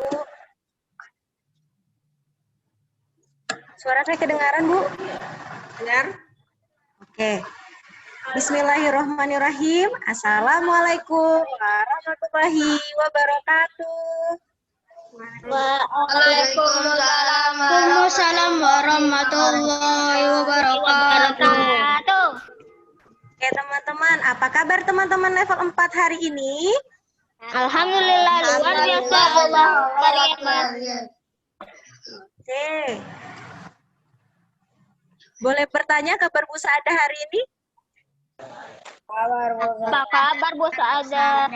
Bu. Suara saya kedengaran, Bu? Dengar? Oke. Bismillahirrahmanirrahim. Assalamualaikum warahmatullahi wabarakatuh. Waalaikumsalam warahmatullahi wabarakatuh. Oke, teman-teman. Apa kabar teman-teman level 4 hari ini? Alhamdulillah luar biasa. Oke. Boleh bertanya kabar Bu Saada hari ini? Apa kabar Bu Saada?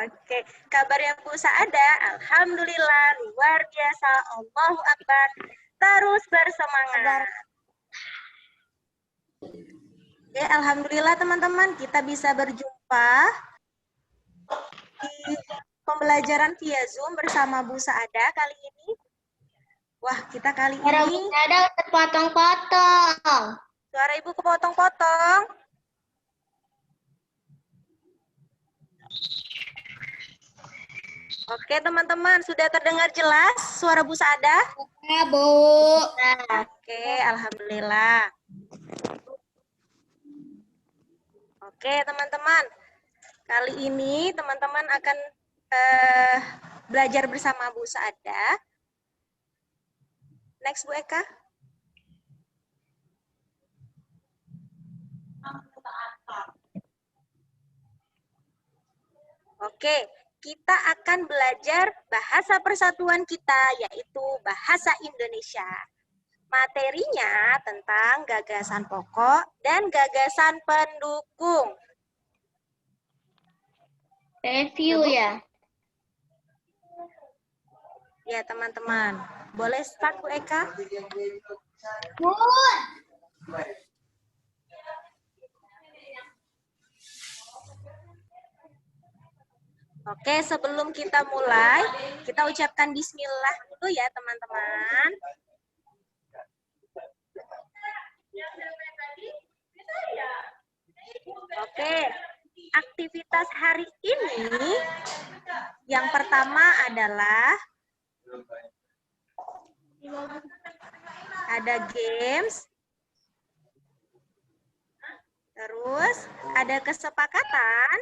Oke, kabarnya Bu Saada, alhamdulillah luar biasa, Allahu Akbar, terus bersemangat. Oke, alhamdulillah teman-teman, kita bisa berjumpa di pembelajaran via Zoom bersama Bu Saada kali ini. Wah, kita kali ini Ada potong-potong. suara Ibu kepotong-potong. Oke, teman-teman, sudah terdengar jelas suara Bu Saada? Ya, Bu. Oke, alhamdulillah. Oke, teman-teman. Kali ini teman-teman akan belajar bersama Bu Saada. Next, Bu Eka. Oke, kita akan belajar bahasa persatuan kita, yaitu bahasa Indonesia. Materinya tentang gagasan pokok dan gagasan pendukung. Review ya. Ya, teman-teman. Boleh start, Bu Eka? Oke, sebelum kita mulai, kita ucapkan bismillah dulu ya, teman-teman. Oke, aktivitas hari ini yang pertama adalah ada games, terus ada kesepakatan,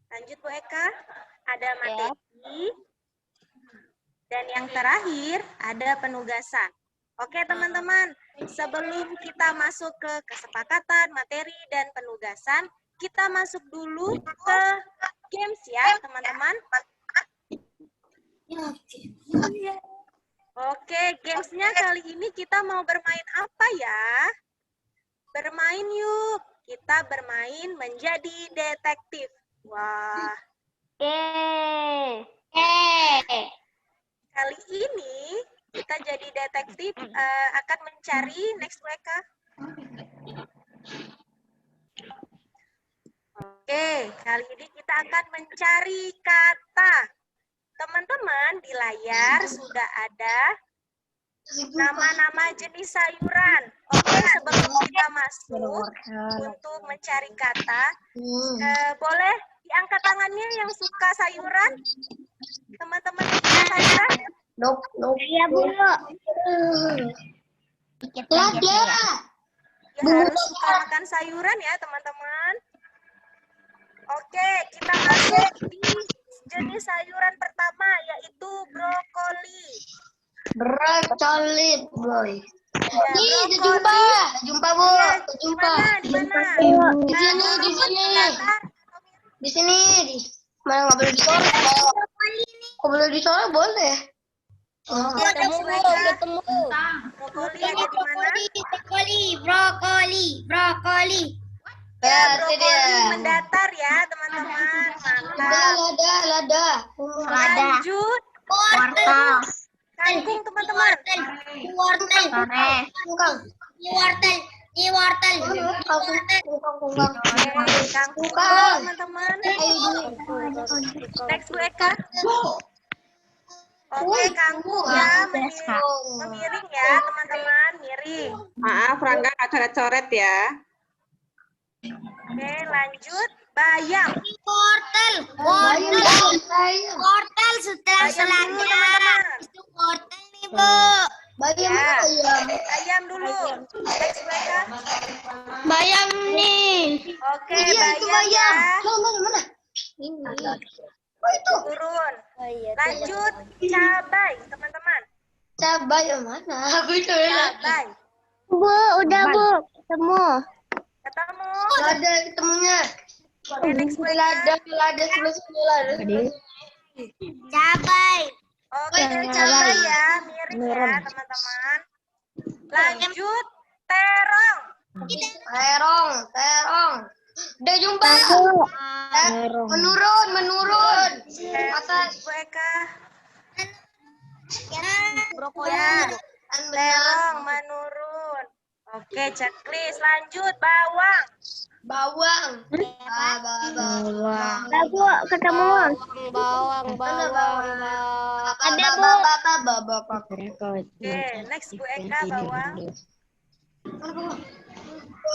lanjut Bu Eka, ada materi, dan yang terakhir ada penugasan. Oke teman-teman, sebelum kita masuk ke kesepakatan, materi, dan penugasan, kita masuk dulu ke games ya teman-teman. Oke, gamesnya kali ini kita mau bermain apa ya? Bermain yuk, kita bermain menjadi detektif. Wah, kali ini kita jadi detektif akan mencari next mereka. Oke, kali ini kita akan mencari kata. Teman-teman, di layar sudah ada nama-nama jenis sayuran. Oke, sebelum kita masuk untuk mencari kata, boleh diangkat tangannya yang suka sayuran? Teman-teman yang suka sayuran? Iya, Bu. Ya, harus suka makan sayuran ya, teman-teman. Oke, kita masuk di jenis sayuran pertama, yaitu brokoli. Brokoli, boy. Ya, Nih, brokoli. jumpa Bu. Ya, Jumpa. di mana? Di sini. Mana nggak boleh dicolok? Kok boleh dicolok boleh? Ketemu. Brokoli ada di mana? Brokoli. Ya, brokoli mendatar ya, teman-teman. Mantap. Lada. Lanjut. Wortel. Kangkung, teman-teman. Wortel. Oke, kangkung, teman-teman. Next, Bu Eka. Oke, kangkung ya, memiring ya, teman-teman, miring. Maaf, Rangga nggak coret-coret ya. Oke, lanjut. Bayam. Wortel. Bayam. Wortel setelah Bayam dulu, teman-teman. Itu wortel nih, Bu. Bayam Ya. apa bayam? Bayam dulu. Next, Bu Eka. Bayam nih. Oke, Iya, itu bayam ya. bayam. Mana? Ini. Oh, itu. Turun. Oh, iya, Lanjut, cabai, teman-teman. Cabai yang mana? Aku itu ya. Cabai. Bu, udah, Bu. Ketemu. Ketemu. Lada ketemunya. Oke, next, Bu Eka. Lada sebelah lada. Cabai. Oke, cabai ya. Miring ya, teman-teman. Lanjut, terong. Terong. Udah jumpa. Menurun. Atas. Bu Eka. Brokoli. Ya, terong menurun. Oke, checklist. Lanjut, bawang. Bawang. Bu, ketemu. Bawang. Ada, Bu. Oke, next Bu Eka, bawang.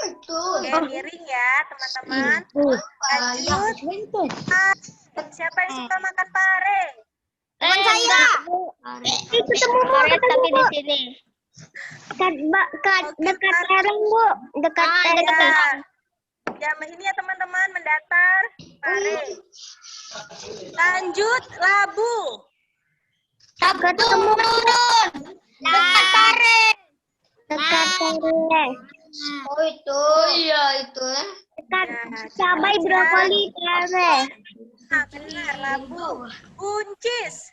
Itu. Oke, miring ya, teman-teman. Lanjut. Siapa yang suka makan pare? Teman saya. Ketemu, Bu. Tapi di sini. Dekat terong, Bu. Dekat terong. Ya, ini ya teman-teman, mendatar. Pare. Lanjut, labu. Ketemu, turun. Dekat tarik. Dekat tarik. Oh itu. Iya itu ya. Dekat Ya, cabai, brokoli, tarik. Nah, benar, labu. Buncis.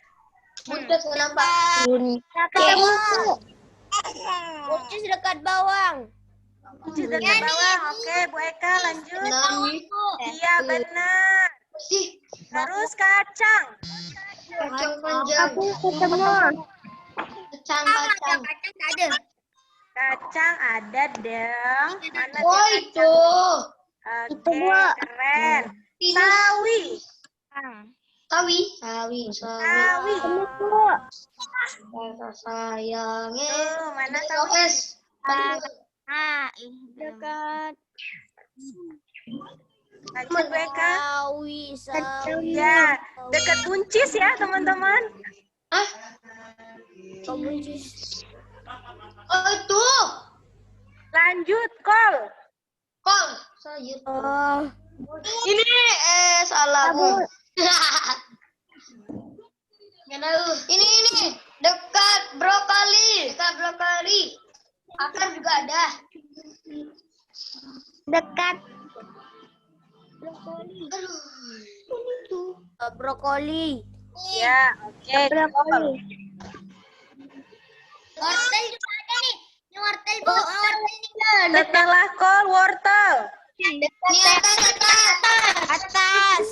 Udah kenapa? Ketemu, Bu. Buncis dekat bawang. Buncis dekat bawah. Oke, Bu Eka, lanjut. Iya, benar. Terus kacang. Kacang panjang. Ketemu. Kacang. Ada. Kacang ada dong. Mana Oh dia itu. kacang? Itu, Oke, Bu. keren. Sawi. Sawi. Sawi. Ketemu, Bu. Sayangnya. Tuh, mana sawi? SOS. Dekat. Lanjut, Bu Eka. Sawi. Ya, dekat buncis ya, teman-teman. Hah? Buncis. Oh itu. Lanjut, kol. Kol. Sayur. Oh. Ini salah Bu. Ini dekat brokoli. Akar juga ada. Dekat. Brokoli. Ya, oke. Brokoli. Wortel juga ada nih. Ini wortel, Bu. Wortel nih. Setelah kol, wortel. Atas.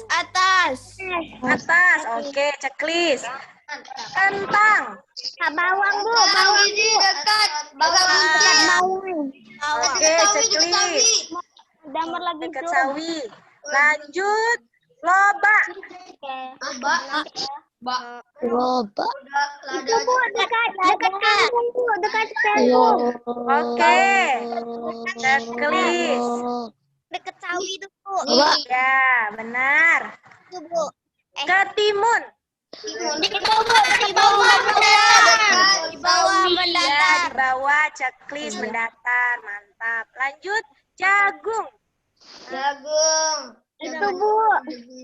Atas, oke, checklist. Kentang. Bawang, Bu. Bawang ini dekat. Bawang. Oke, checklist. Gambar lagi Dekat tuh. sawi. Lanjut, lobak. Loba. Itu, Bu, dekat kangkung, Bu. Dekat kangkung. Oke, checklist. Dekat sawi itu, Bu. Ya, benar. Itu, Bu. Ketimun. Di bawah mendatar. Di bawah Ya, mendatar. di bawah checklist mendatar. Mantap. Lanjut, jagung. Jagung. Itu, Bu.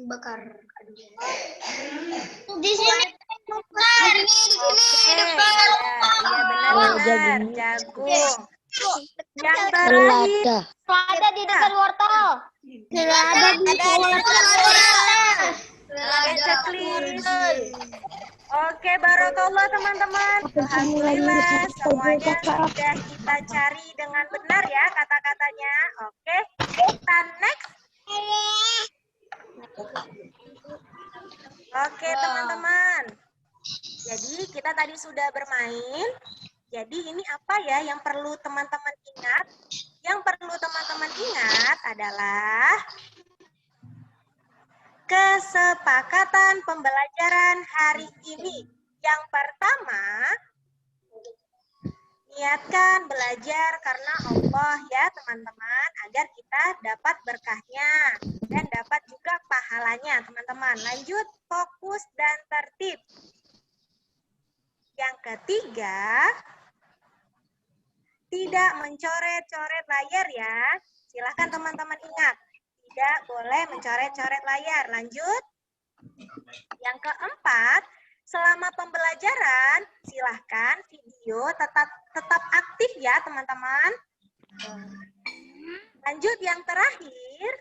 Bakar. Di sini. Oke, ya, ya benar-benar. Jagung. Yang terakhir, Ada di dekat wortel. Ada di wortel. oke, checklist. Oke, barakallah teman-teman. Alhamdulillah semuanya sudah kita cari dengan benar ya kata-katanya. Oke, kita next. Oke, teman-teman. Jadi kita tadi sudah bermain. Jadi ini apa ya yang perlu teman-teman ingat? Yang perlu teman-teman ingat adalah kesepakatan pembelajaran hari ini. Yang pertama, Niatkan belajar karena Allah ya teman-teman, agar kita dapat berkahnya dan dapat juga pahalanya teman-teman. Lanjut, fokus dan tertib. Yang ketiga, tidak mencoret-coret layar ya. Silahkan teman-teman ingat, tidak boleh mencoret-coret layar. Lanjut. Yang keempat, selama pembelajaran, silahkan video tetap aktif ya teman-teman. Lanjut yang terakhir,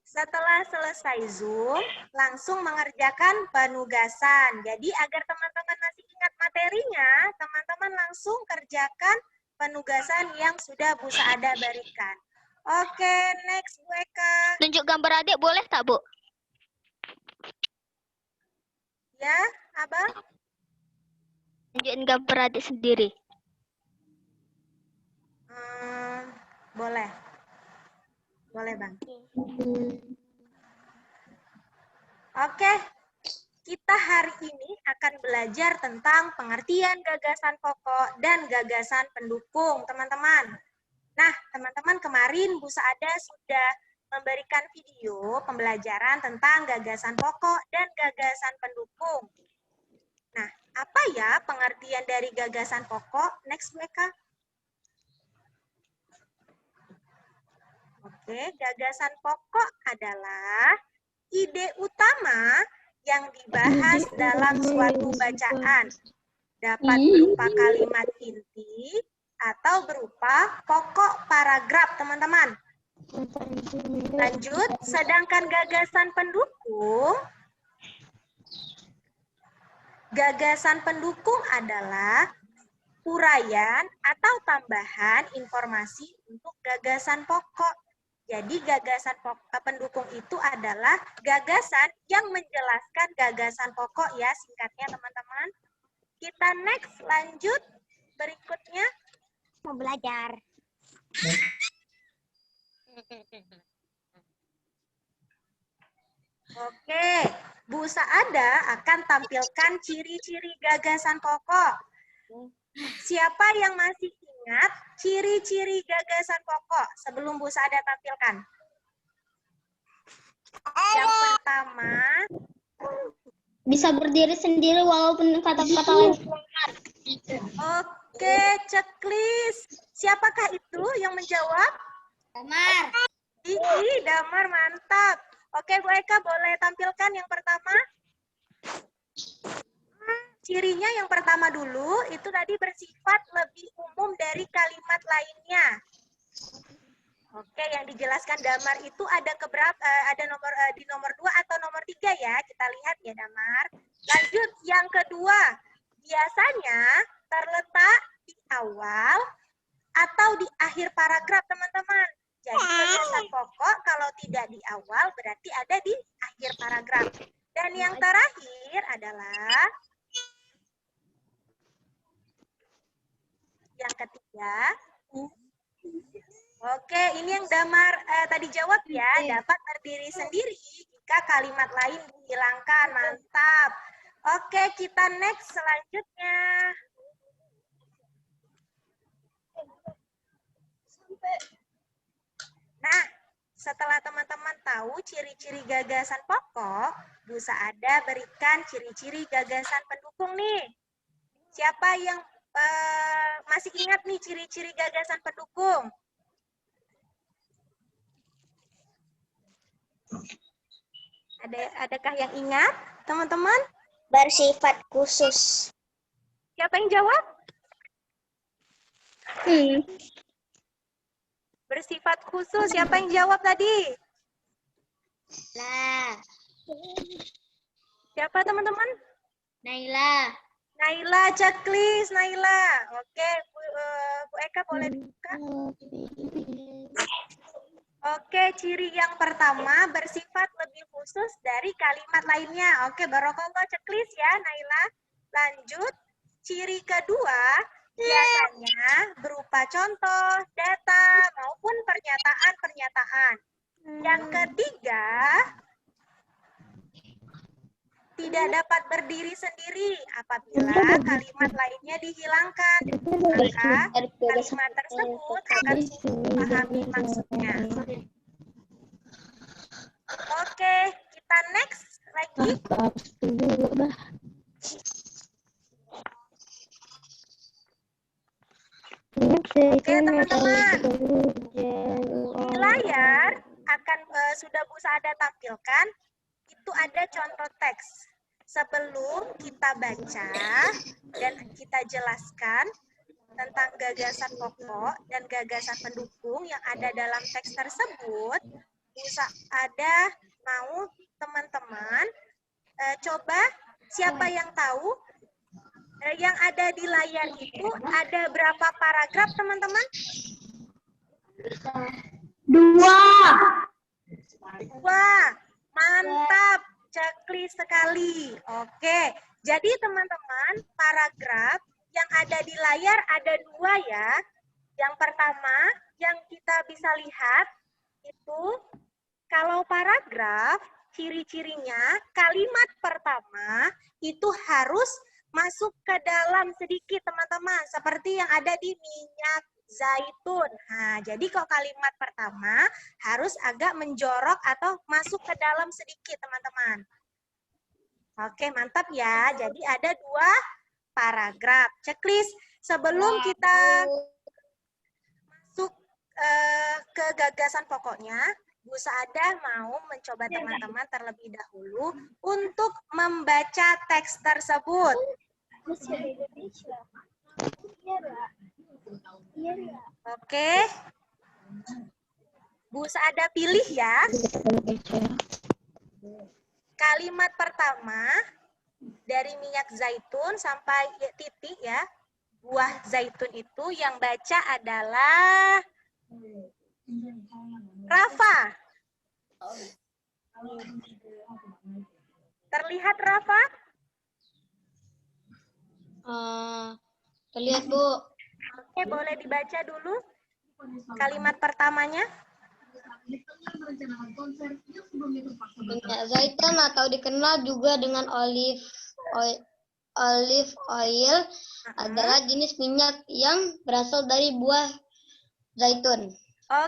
setelah selesai Zoom, langsung mengerjakan penugasan. Jadi agar teman-teman masih ingat materinya, teman-teman langsung kerjakan penugasan yang sudah Bu Saada berikan. Oke, next Bu Eka. Tunjuk gambar adik boleh tak, Bu? Ya, Abang? Tunjukin gambar adik sendiri. Boleh. Boleh, Bang. Oke, kita hari ini akan belajar tentang pengertian gagasan pokok dan gagasan pendukung, teman-teman. Nah, teman-teman, kemarin Bu Saada sudah memberikan video pembelajaran tentang gagasan pokok dan gagasan pendukung. Nah, apa ya pengertian dari gagasan pokok? Next, mereka. Oke, gagasan pokok adalah ide utama yang dibahas dalam suatu bacaan. Dapat berupa kalimat inti atau berupa pokok paragraf, teman-teman. Lanjut, sedangkan gagasan pendukung adalah uraian atau tambahan informasi untuk gagasan pokok. Jadi gagasan pendukung itu adalah gagasan yang menjelaskan gagasan pokok ya, singkatnya teman-teman. Kita next, lanjut berikutnya. Mau belajar. Oke, Bu Saada akan tampilkan ciri-ciri gagasan pokok. Siapa yang masih ingat ciri-ciri gagasan pokok sebelum Bu Saada tampilkan? Yang pertama, Bisa berdiri sendiri walaupun kata-kata lain. oke, checklist. Siapakah itu yang menjawab? Damar. Ih, Damar, mantap. Oke, Bu Eka boleh tampilkan yang pertama? Cirinya yang pertama dulu, itu tadi bersifat lebih umum dari kalimat lainnya. Oke, yang dijelaskan Damar itu ada ada di nomor 2 atau nomor 3 ya. Kita lihat ya Damar. Lanjut, yang kedua, biasanya terletak di awal atau di akhir paragraf, teman-teman. Jadi gagasan pokok kalau tidak di awal berarti ada di akhir paragraf. Dan yang terakhir adalah yang ketiga. Oke, ini yang Damar tadi jawab ya, dapat berdiri sendiri jika kalimat lain dihilangkan. Mantap. Oke, kita next selanjutnya. Nah, setelah teman-teman tahu ciri-ciri gagasan pokok, Bu Saada berikan ciri-ciri gagasan pendukung nih. Siapa yang masih ingat nih ciri-ciri gagasan pendukung? Adakah yang ingat, teman-teman? Bersifat khusus. Siapa yang jawab? Bersifat khusus. Siapa yang jawab tadi? Lah. Siapa, teman-teman? Naila. Naila, checklist Naila. Oke, Bu Eka boleh dibuka. Oke, ciri yang pertama bersifat lebih khusus dari kalimat lainnya. Oke, barokallah checklist ya Naila. Lanjut, ciri kedua biasanya berupa contoh, data, maupun pernyataan-pernyataan. Yang ketiga, tidak dapat berdiri sendiri apabila kalimat lainnya dihilangkan. Maka kalimat tersebut akan dipahami maksudnya. Oke, kita next lagi. Oke, teman-teman. Di layar akan sudah Bu Saada tampilkan, itu ada contoh teks. Sebelum kita baca dan kita jelaskan tentang gagasan pokok dan gagasan pendukung yang ada dalam teks tersebut, Bu Saada mau teman-teman coba siapa yang tahu yang ada di layar itu ada berapa paragraf, teman-teman? 2. Wah, mantap. Checklist sekali. Oke, jadi teman-teman, paragraf yang ada di layar ada 2 ya. Yang pertama, yang kita bisa lihat itu kalau paragraf, ciri-cirinya kalimat pertama itu harus masuk ke dalam sedikit, teman-teman. Seperti yang ada di minyak zaitun. Nah, jadi kalau kalimat pertama harus agak menjorok atau masuk ke dalam sedikit, teman-teman. Oke, mantap ya. Jadi ada 2 paragraf. Checklist. Sebelum kita masuk ke gagasan pokoknya, Bu Saada mau mencoba teman-teman terlebih dahulu untuk membaca teks tersebut. Oke. Bu Saada pilih ya. Kalimat pertama dari minyak zaitun sampai titik ya. Buah zaitun itu yang baca adalah Rafa. Terlihat Rafa? Terlihat, Bu. Oke, boleh dibaca dulu kalimat pertamanya. Minyak zaitun atau dikenal juga dengan olive oil adalah jenis minyak yang berasal dari buah zaitun.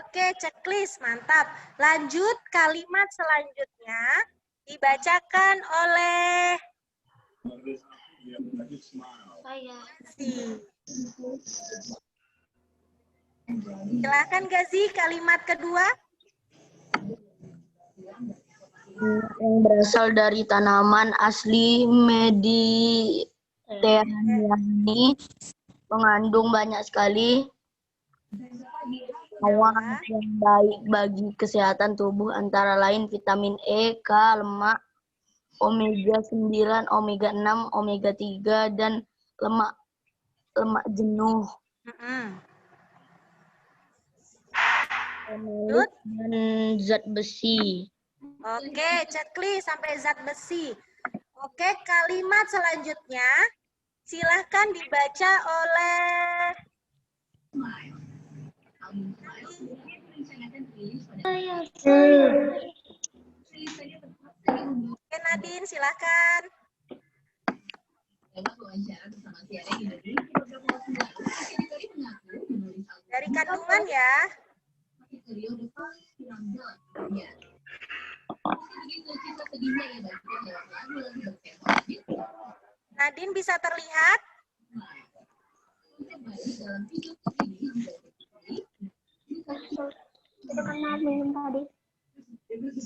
Oke, checklist. Mantap. Lanjut, kalimat selanjutnya dibacakan oleh Saya. Silakan Gazi, kalimat kedua. Yang berasal dari tanaman asli Mediterania ini mengandung banyak sekali awan yang baik bagi kesehatan tubuh, antara lain vitamin E, K, lemak, omega 9, omega 6, omega 3, dan lemak jenuh. Dan zat besi. Oke, checklist sampai zat besi. Oke, kalimat selanjutnya silahkan dibaca oleh Oke, Nadine, silahkan. Dari kandungan ya. Nadine bisa terlihat?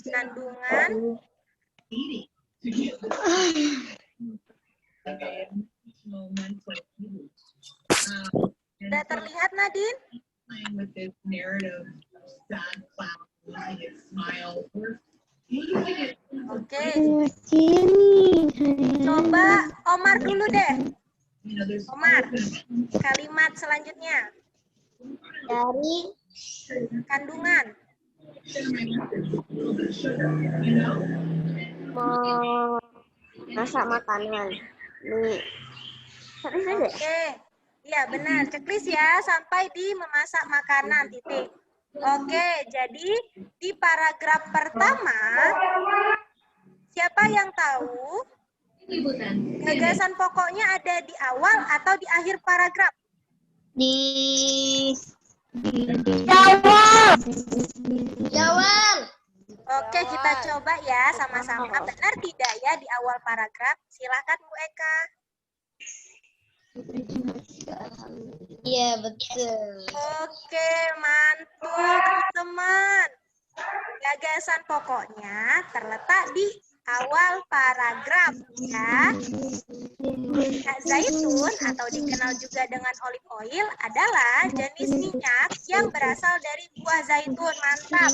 Kandungan. Sudah terlihat, Nadine? Oke. Coba Omar dulu deh. Omar, kalimat selanjutnya. Dari Kandungan. masak makanan. Nih. Oke. Iya, benar. Checklist ya, sampai di memasak makanan, titik. Oke, jadi di paragraf pertama, siapa yang tahu Gagasan pokoknya ada di awal atau di akhir paragraf? Di Jawab. Oke, kita coba ya sama-sama. Benar tidak ya di awal paragraf? Silakan Bu Eka. Iya, betul. Oke, mantul teman-teman. Gagasan pokoknya terletak di awal paragraf ya. Minyak zaitun atau dikenal juga dengan olive oil adalah jenis minyak yang berasal dari buah zaitun. Mantap.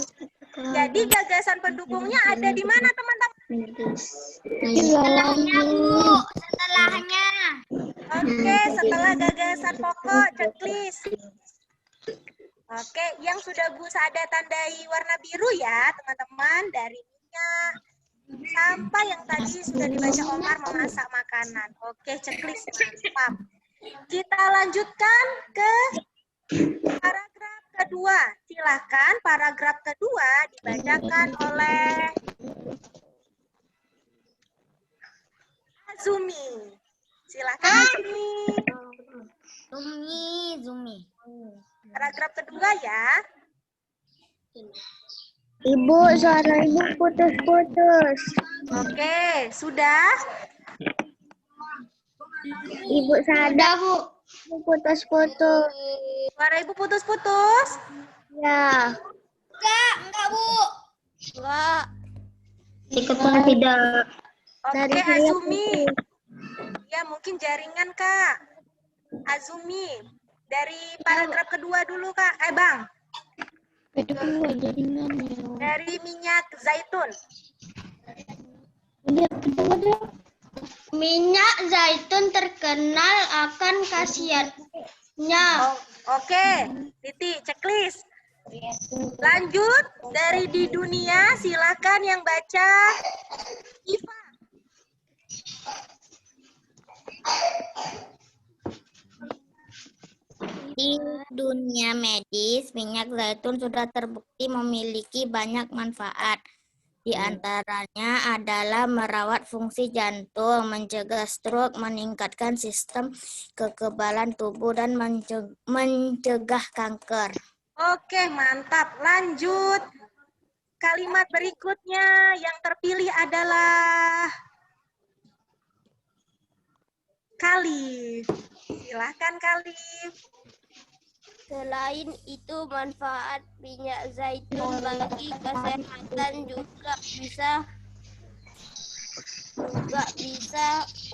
Jadi gagasan pendukungnya ada di mana teman-teman? setelahnya, Bu. Setelahnya. Oke, setelah gagasan pokok, checklist. Oke, yang sudah Bu Sada tandai warna biru ya, teman-teman. Dari minyak sampai yang tadi sudah dibaca Omar memasak makanan. Oke, checklist. Mantap. Kita lanjutkan ke paragraf kedua. Silakan paragraf kedua dibacakan oleh Azumi. Silakan Azumi. Zumi. Paragraf kedua ya. Ibu, suara Ibu putus-putus. Oke, sudah. Ibu sadar, Bu. Putus-putus. Suara Ibu putus-putus. Ya. Enggak, Bu. Enggak. Ikutnya tidak. Oke, Azumi. Ya, mungkin jaringan, Kak. Azumi. Dari paragraf kedua dulu, Kak. Bang. Dari minyak zaitun. Minyak zaitun terkenal akan khasiatnya. Oke, titik, checklist. Lanjut, dari di dunia, silakan yang baca. Iva. Di dunia medis, minyak zaitun sudah terbukti memiliki banyak manfaat. Di antaranya adalah merawat fungsi jantung, mencegah stroke, meningkatkan sistem kekebalan tubuh, dan mencegah kanker. Oke, mantap. Lanjut. Kalimat berikutnya yang terpilih adalah Khalif. Silahkan Khalif. Selain itu, manfaat minyak zaitun bagi kesehatan juga bisa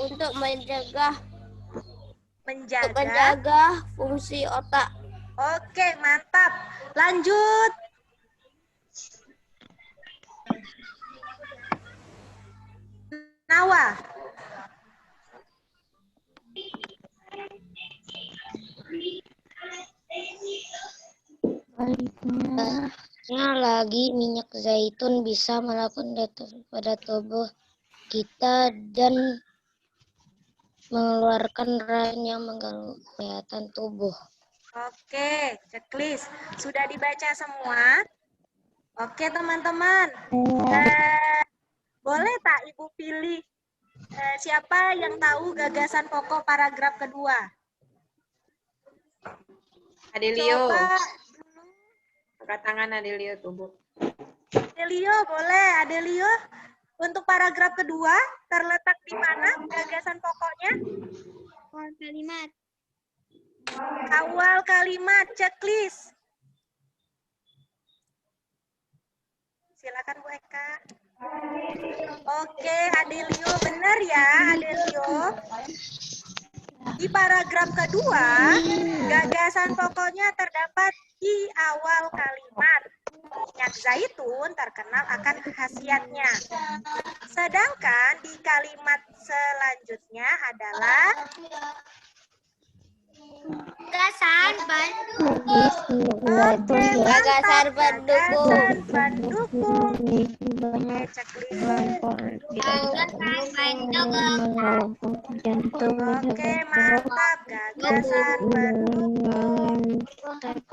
untuk menjaga fungsi otak. Oke, mantap. Lanjut. Nawa. Lagi minyak zaitun bisa melakukan pada tubuh kita dan mengeluarkan racun yang mengganggu kesehatan tubuh. Oke, checklist. Sudah dibaca semua? Oke, teman-teman. Boleh tak Ibu pilih siapa yang tahu gagasan pokok paragraf kedua? Adelio. Coba. Angkat tangan Adelio tubuh. Adelio, boleh. Adelio, untuk paragraf kedua terletak di mana gagasan pokoknya? Awal kalimat. Awal kalimat, checklist. Silakan Bu Eka. Oke, Adelio, benar ya, Adelio. Di paragraf kedua, gagasan pokoknya terdapat di awal kalimat. Minyak zaitun terkenal akan khasiatnya. Sedangkan di kalimat selanjutnya adalah Gagasan pendukung. Oke, Gagasan pendukung. pendukung. Oke, checklist. Gagasan pendukung. Oke, mantap. Gagasan pendukung.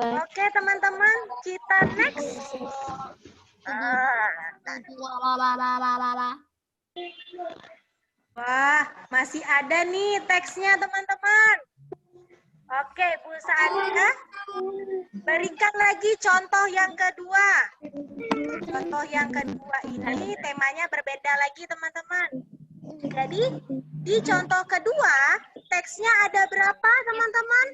Oke, teman-teman, kita next. Wah, masih ada nih teksnya teman-teman. Oke, Bu Saada, berikan lagi contoh yang kedua. Contoh yang kedua ini temanya berbeda lagi teman-teman. Jadi, di contoh kedua, teksnya ada berapa teman-teman?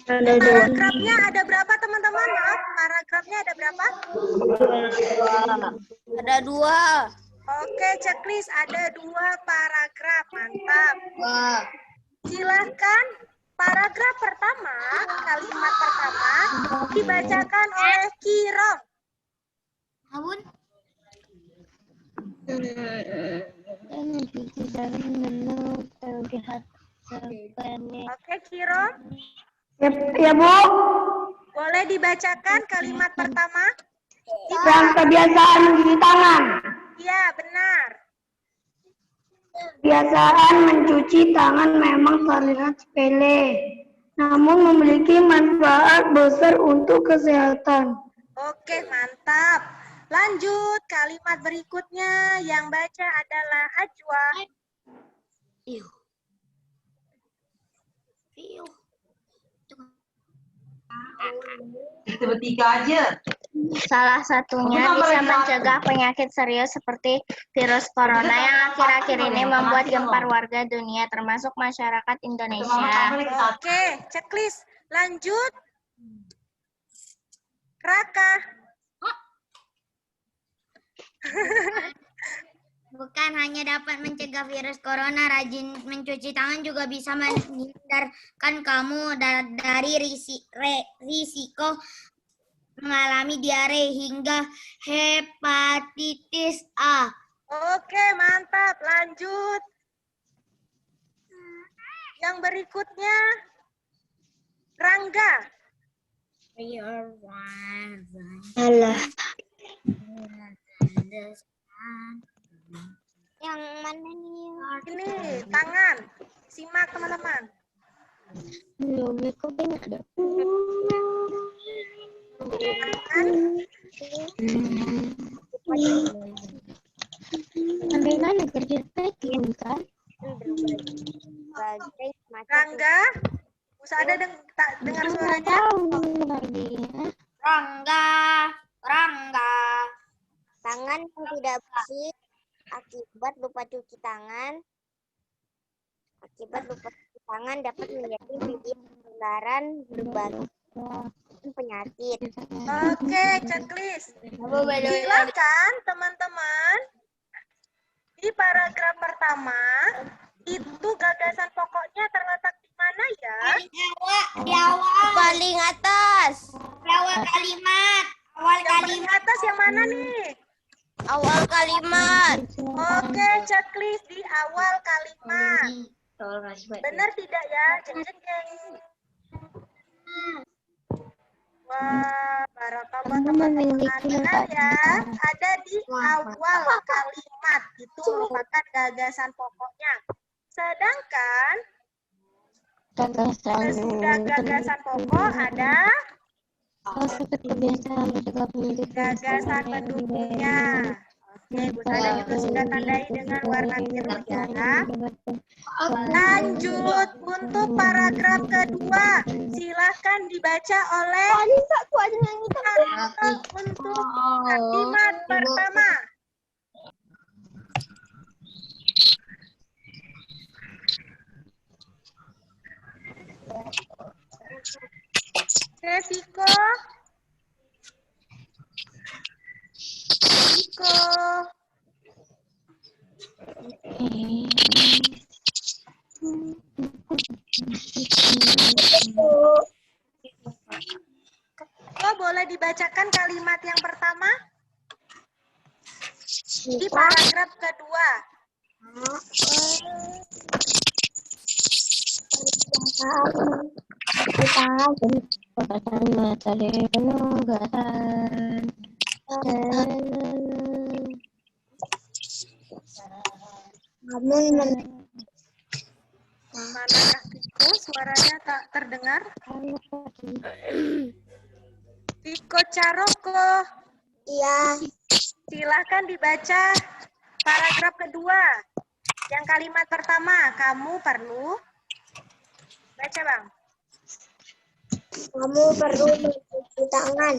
Paragrafnya ada berapa teman-teman? Maaf, paragrafnya ada berapa? Ada 2. Oke, checklist ada 2 paragraf. Mantap. Silahkan paragraf pertama, kalimat pertama, dibacakan oleh Kirom. Abun. Oke, Kirom. Ya, Bu. Boleh dibacakan kalimat pertama? Yang kebiasaan mencuci tangan. Iya, benar. Kebiasaan mencuci tangan memang terlihat sepele, namun memiliki manfaat besar untuk kesehatan. Oke, mantap. Lanjut, kalimat berikutnya yang baca adalah Ajwa. Bertiga aja. Salah satunya bisa mencegah penyakit serius seperti virus corona yang akhir-akhir ini membuat gempar warga dunia termasuk masyarakat Indonesia. Oke, checklist. Lanjut. Raka. Bukan hanya dapat mencegah virus corona, rajin mencuci tangan juga bisa menghindarkan kamu dari risiko mengalami diare hingga hepatitis A. Oke, mantap. Lanjut. Yang berikutnya, Rangga. Alah. Yang mana nih? Ini, tangan. Simak, teman-teman. Tangan. Rangga. Bisa ada dengar suaranya? Rangga. Tangan yang tidak bersih akibat lupa cuci tangan. Dapat menjadi media penularan berbagai penyakit. Oke, checklist. Silakan teman-teman. Di paragraf pertama, itu gagasan pokoknya terletak di mana ya? Di awal. Paling atas. Di awal kalimat. Awal Yang paling atas yang mana nih? Awal kalimat. Oke, checklist di awal kalimat. Benar tidak ya? Jeng jeng jeng. Wah, barakallah teman-teman. Benar ya. Ada di awal kalimat. Itu merupakan gagasan pokoknya. Sedangkan sesudah gagasan pokok ada gagasan pendukungnya. Oke, Bu Sada juga sudah tandai dengan warna biru ya. Lanjut untuk paragraf kedua. Silahkan dibaca oleh untuk kalimat pertama. Viko. Kok boleh dibacakan kalimat yang pertama? Di paragraf kedua. Manakah Viko? Suaranya tak terdengar. Viko Caroko. Iya. Silahkan dibaca Paragraf kedua. Yang kalimat pertama, kamu perlu. Baca, Bang. Kamu perlu mencuci tangan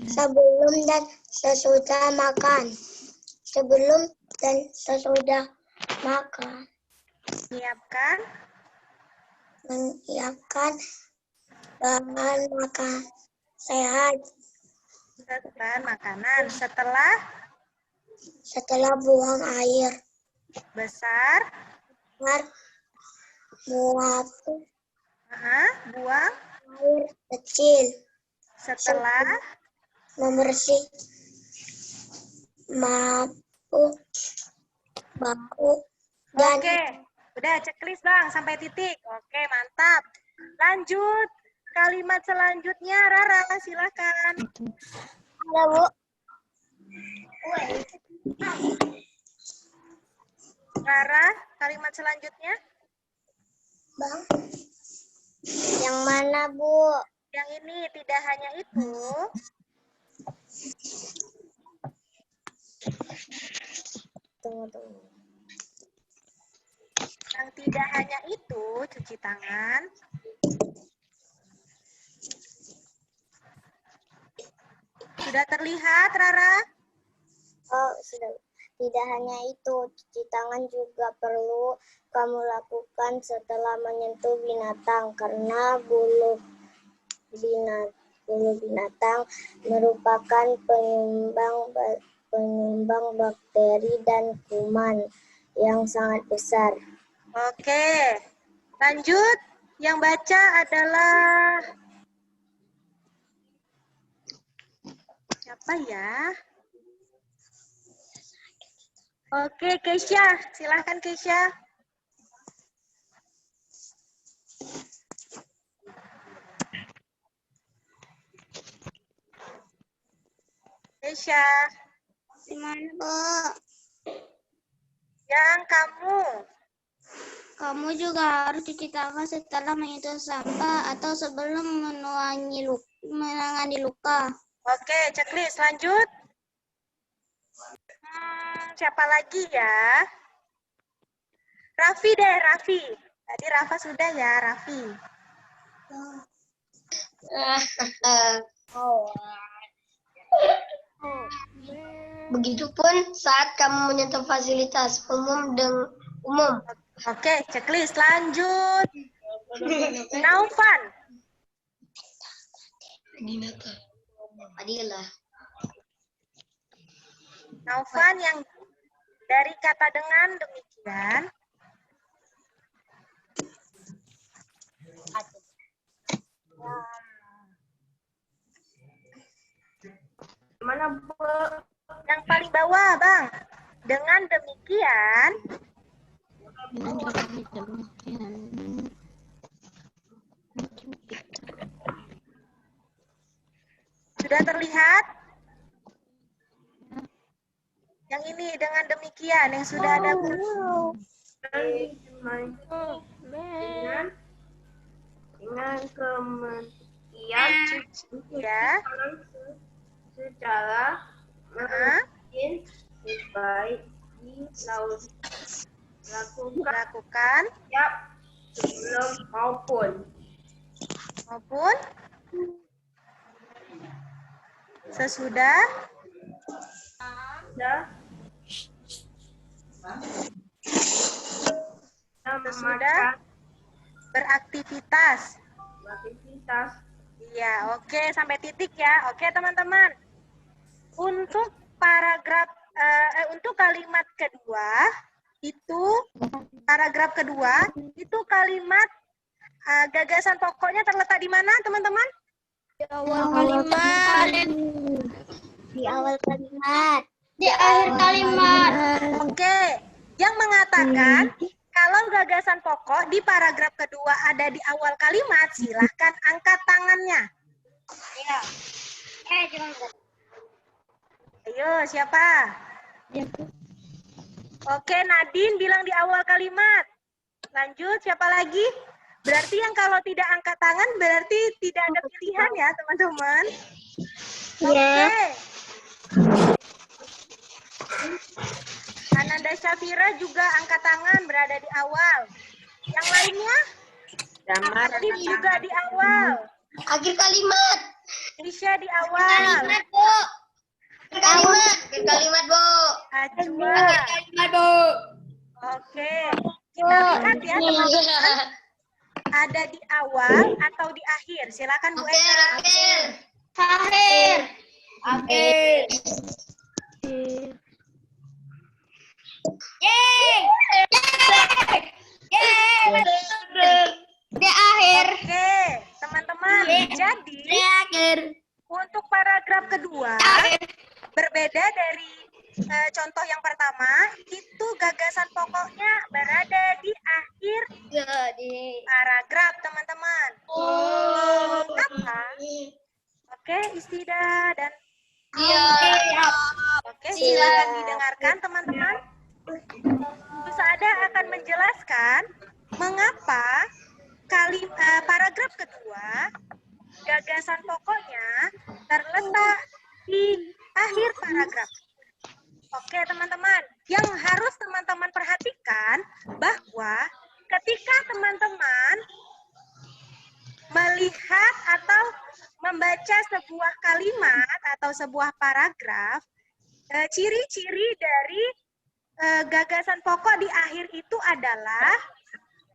sebelum dan sesudah makan. Sebelum dan sesudah makan. Menyiapkan bahan makan sehat. Bahan makanan. Setelah Buang air besar, buang. air kecil. Setelah Membersih baku dan Oke, udah checklist Bang sampai titik. Oke, mantap. Lanjut kalimat selanjutnya, Rara, silakan. ada Bu. Rara, kalimat selanjutnya. Bang. Yang mana Bu? Yang ini tidak hanya itu. Tunggu. Yang tidak hanya itu, cuci tangan. Sudah terlihat, Rara? Oh, sudah. Tidak hanya itu, cuci tangan juga perlu kamu lakukan setelah menyentuh binatang karena bulu binatang merupakan penyumbang bakteri dan kuman yang sangat besar. Oke, lanjut. Yang baca adalah siapa ya? Oke, Keisha. Silahkan, Keisha. Keisha. Gimana, Bu? Yang kamu. Kamu juga harus cuci tangan setelah menyentuh sampah atau sebelum menangani luka. Oke, checklist. Lanjut. Siapa lagi ya? Raffi deh, Raffi. Tadi Rafa sudah ya, Raffi. Begitupun saat kamu menyentuh fasilitas umum. Oke, checklist. Lanjut. Naufan. Adilah. Naufan yang dari kata dengan demikian. Mana Bu? Yang paling bawah, Bang. Dengan demikian. Sudah terlihat? Yang ini dengan demikian, yang sudah ada dengan kemudian ya. Secara mungkin sebaik Lakukan siap sebelum maupun sesudah beraktivitas. Iya, oke, sampai titik ya. Oke, teman-teman. Untuk paragraf untuk kalimat kedua itu kalimat gagasan pokoknya terletak di mana, teman-teman? Di awal kalimat. Di awal kalimat. Di akhir kalimat. Oke, yang mengatakan kalau gagasan pokok di paragraf kedua ada di awal kalimat, silahkan angkat tangannya. Iya. Ayo, siapa? Oke, Nadine bilang di awal kalimat. Lanjut, siapa lagi? Berarti yang kalau tidak angkat tangan berarti tidak ada pilihan ya, teman-teman. Oke. Ananda Syafira juga angkat tangan berada di awal. Yang lainnya? Adib juga di awal. Akhir kalimat. Lisha di awal. Bu. Akhir kalimat, Bu. Ajwa. Kalimat, Bu. Oke. Kita lihat ya teman-teman. Ada di awal atau di akhir? Silakan Bu Eka. Akhir. Akhir. Di akhir. Oke, teman-teman. Jadi Akhir. untuk paragraf kedua berbeda dari contoh yang pertama, itu gagasan pokoknya berada di akhir paragraf, teman-teman. Apa? Oke, Istida dan Oke, silakan didengarkan, teman-teman. Bu Saada akan menjelaskan mengapa paragraf kedua gagasan pokoknya terletak di akhir paragraf. Oke, teman-teman. Yang harus teman-teman perhatikan bahwa ketika teman-teman melihat atau membaca sebuah kalimat atau sebuah paragraf, ciri-ciri dari gagasan pokok di akhir itu adalah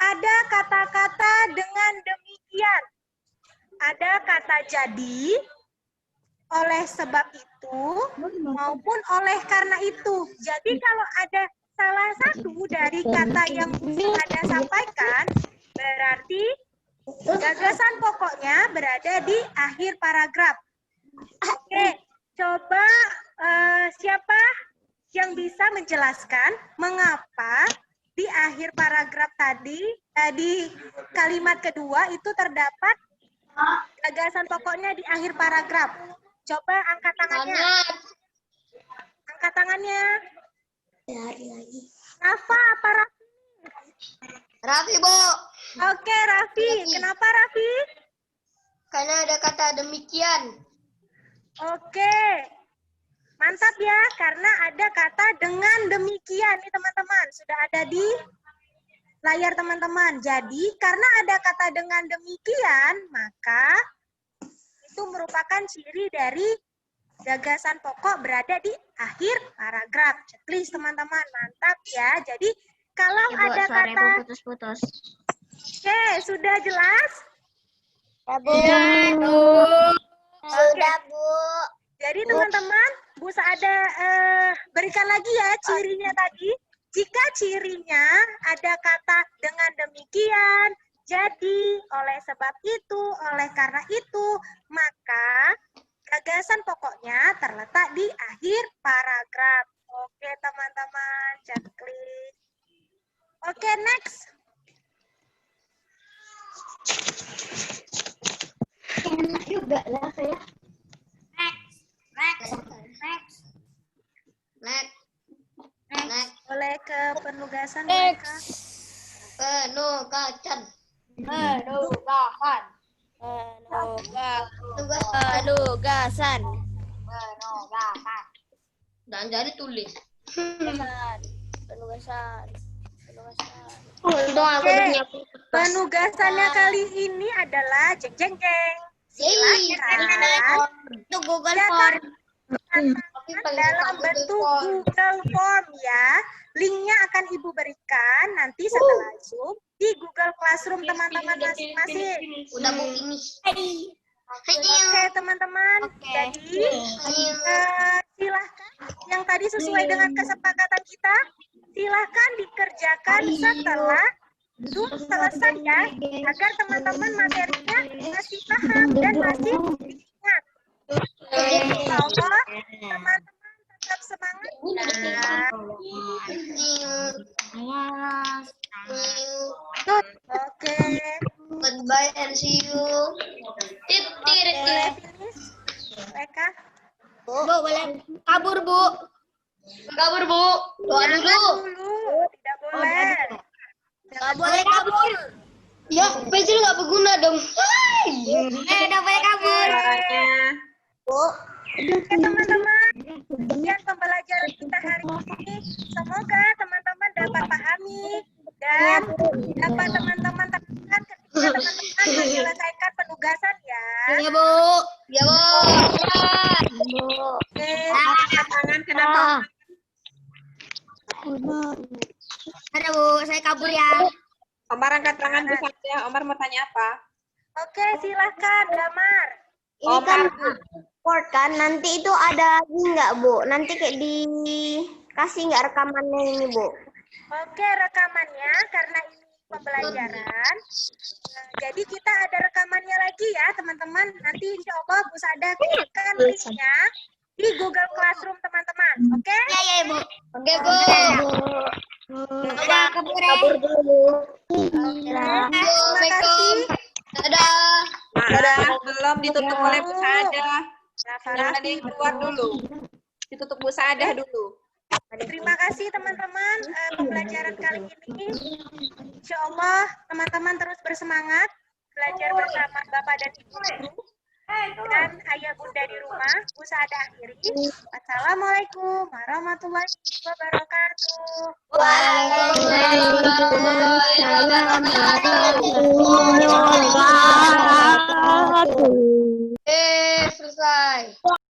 ada kata-kata dengan demikian. Ada kata jadi, oleh sebab itu, maupun oleh karena itu. Jadi kalau ada salah satu dari kata yang Anda sampaikan, berarti gagasan pokoknya berada di akhir paragraf. Oke, coba siapa yang bisa menjelaskan mengapa di akhir paragraf tadi, di kalimat kedua itu terdapat gagasan pokoknya di akhir paragraf. Coba angkat tangannya. Angkat tangannya. Rafa apa Raffi? Raffi, Bu. Oke, Raffi. Kenapa Raffi? Karena ada kata demikian. Oke. Mantap ya, karena ada kata dengan demikian nih teman-teman. Sudah ada di layar teman-teman. Jadi, karena ada kata dengan demikian, maka itu merupakan ciri dari gagasan pokok berada di akhir paragraf. Checklist teman-teman, mantap ya. Jadi, kalau Ibu, ada suara kata... Ibu putus-putus. Oke, sudah jelas? Ya, Bu. Sudah, Bu. Jadi teman-teman, Bu Saada berikan lagi ya cirinya tadi. Jika cirinya ada kata dengan demikian, jadi, oleh sebab itu, oleh karena itu, maka gagasan pokoknya terletak di akhir paragraf. Oke teman-teman, checklist. Oke, next. Enak juga lah saya. Next. Boleh ke penugasan mereka. Penugasan. Dan jadi tulis. Oke, penugasannya kali ini adalah jeng jeng jeng. Silakan Itu Google Form. Form. Dalam bentuk Google Form ya. Linknya akan Ibu berikan nanti setelah Zoom di Google Classroom teman-teman masing-masing. Udah Bu ini. Oke teman-teman, jadi silahkan yang tadi sesuai dengan kesepakatan kita, silahkan dikerjakan setelah Zoom selesai ya, agar teman-teman materinya masih paham dan masih diingat. Insya Allah teman-teman tetap semangat ya. Oke. Goodbye and see you. Boleh finish, mereka? Bu, boleh kabur, Bu. Kabur, Bu. Doa Jangan dulu. tidak boleh. Nggak boleh kabur. Ya, pensil nggak berguna dong. Nggak boleh kabur. Oke teman-teman, sekian pembelajaran. pembelajaran kita hari ini. Semoga teman-teman dapat pahami dan dapat teman-teman temukan ketika teman-teman menyelesaikan penugasan ya. Iya, Bu. Ya, Bu. Oke. Angkat tangan kenapa? Ada, Bu. Saya kabur ya. Omar angkat tangan Bu saja. Omar mau tanya apa? Oke, silahkan Damar. Ini kan report kan, nanti itu ada ini nggak Bu? Nanti kayak dikasih nggak rekamannya ini Bu? Oke, rekamannya karena ini pembelajaran. Jadi kita ada rekamannya lagi ya, teman-teman. Nanti insya Allah Bu Sada kirimkan linknya di Google Classroom, teman-teman. Oke? Iya, iya, Bu. Oke, Bu. Udah kabur ya. Terima kasih. Dadah. Nah, belum ditutup oleh Bu Sadah. Nah, Jangan ada yang keluar dulu. Ditutup Bu Sadah dulu. terima kasih teman-teman pembelajaran kali ini. Insya Allah teman-teman terus bersemangat belajar bersama Bapak dan Ibu guru dan ayah bunda di rumah. Usaha akhiri. Assalamualaikum warahmatullahi wabarakatuh. Waalaikumsalam warahmatullahi wabarakatuh.